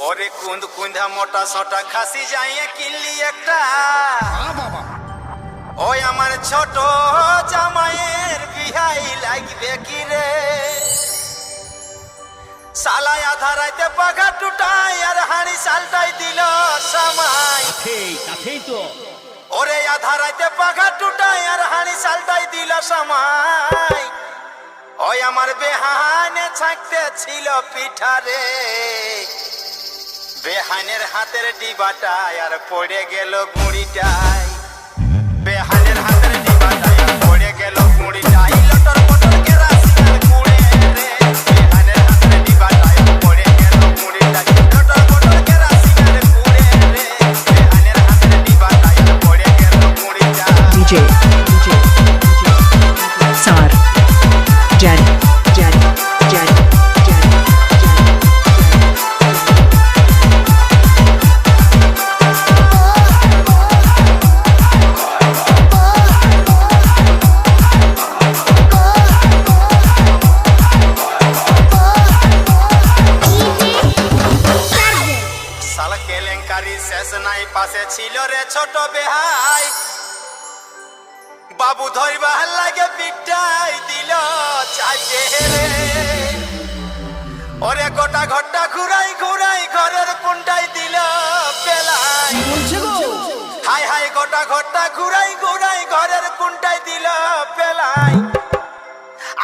ওরে কুন্দ কুন্ধা মোটা সোটা খাসি যাইয়ে কিনলি একটা ওই আমার ছোট জামাইয়ের বিহাই লাগবে কি রে সালাই আধা রাইতে পাখা টুটাই আর হাড়ি সালটাই দিল সামাই কাছেই তো ওরে আধা রাইতে পাখা টুটাই আর হাড়ি সালটাই দিল সামাই ওই আমার বেহানে ছাকতে ছিল পিঠা রে বেহানের হাতের ডিবাটায় আর পড়ে গেল গুঁড়িটাই বেহানের হাতের ডিবাটায় আর পড়ে গেল গুঁড়িটাই লটর পটর কেরাসিনের গুঁড়ে রে বেহানের হাতের ডিবাটায় আর পড়ে গেল গুঁড়িটাই লটর পটর কেরাসিনের গুঁড়ে রে বেহানের হাতের ডিবাটায় আর পড়ে গেল গুঁড়িটাই DJ Sar Jan সালা কেলেঙ্কারি শেষ নাই পাশে ছিল রে ছোট বেহাই বাবু ধরবা লাগে পিটাই দিল চাচে রে ওরে গোটা ঘরটা ঘুরাই ঘুরাই ঘরের কোনটাই দিল পেলাই হাই হাই গোটা ঘরটা ঘুরাই ঘুরাই ঘরের কোনটাই দিল পেলাই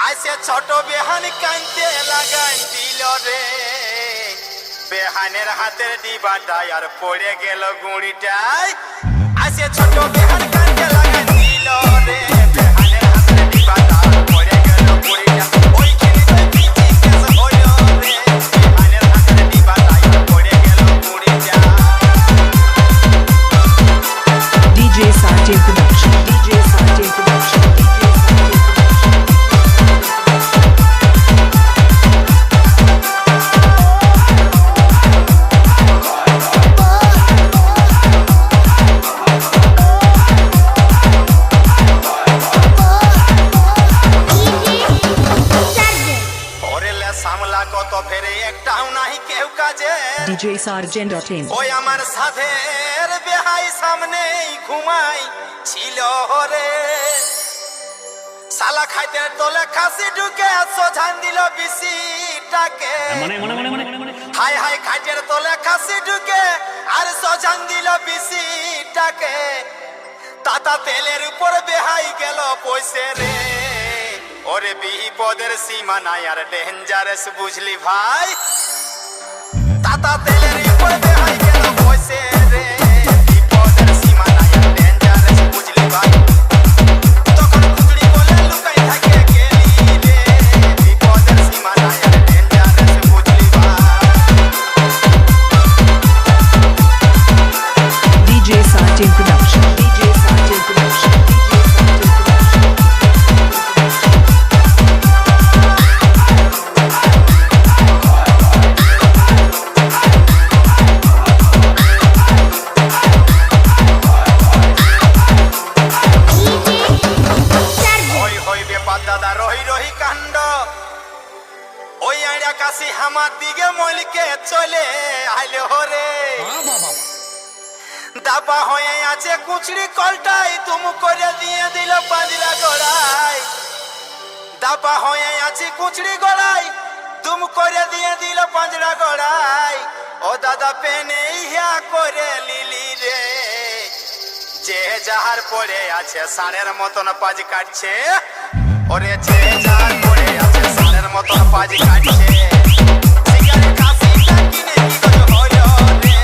আইসে ছোট বেহান কাইতে লাগাই দিল রে বেহানের হাতের ডিবাটায় আর পড়ে গেল গুঁড়িটাই আইসে ছোট বেহান কাইতে লাগাই দিল রে বেহানের হাতের ডিবাটা পড়ে গেল গুঁড়িটা ওইখানে তো পিচি কেস হলো রে বেহানের হাতের ডিবাটায় আর পড়ে গেল গুঁড়িটা DJ Sartin Production সামলা কত ফেরে একটাও নাহি কেউ কাজে DJ Sargent.in ওই আমার সাধের বেহাই সামনেই ঘুমাই ছিল রে সালা খাইতে তোলে খাসি ঢুকে সোঝান দিল বিসিটাকে হাই হাই খাইতের তোলে খাসি ঢুকে আর সোঝান দিল বিসিটাকে তাতা তেলের উপর বেহাই গেল পয়সে রে ওরে বিপদের সীমা নাই আর ডেঞ্জারাস বুঝলি ভাই তাতা তেলের উপর বেহাই গেল পয়সে রে বিপদের সীমা নাই আর ডেঞ্জারাস বুঝলি ভাই তখন খুচড়ি বলে লুকাই থাকে গেলি রে বিপদের সীমা নাই আর ডেঞ্জারাস বুঝলি ভাই DJ Sartin Production দাদা রহি রহি কাণ্ড ওই আইডা কাশি আমার দিকে মলিকে চলে আইলে হরে দাপা হয়ে আছে কুচড়ি কলটাই তুমু করে দিয়ে দিল পাঁজরা গড়াই দাপা হয়ে আছে কুচড়ি গড়াই তুম করে দিয়ে দিল পাঁজরা গড়াই ও দাদা পেনে ইয়া করে লিলি রে যে যাহার পড়ে আছে সাড়ের মতন পাজ কাটছে ওরে যে যাহার পড়ে আছে সাড়ের মতন পাজ কাটছে সিগারেট কাশিটা কিনে কি হলো রে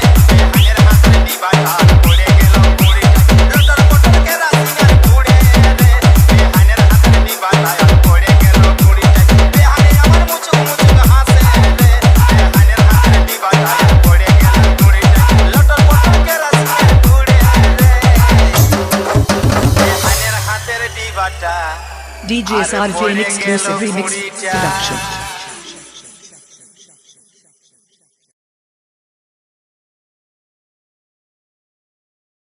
বেহানের হাতের ডিবাটা পড়ে গেল গুঁড়িটা লটর পটর কেরাসিনের গুঁড়ে রে বেহানের হাতের ডিবাটা পড়ে গেল গুঁড়িটা বেহানে আমার মুচুক মুচুক হাসে রে বেহানের হাতের ডিবাটা পড়ে গেল গুঁড়িটা লটর পটর কেরাসিনের গুঁড়ে রে বেহানের হাতের ডিবাটা DJ Sargent Exclusive Remix Production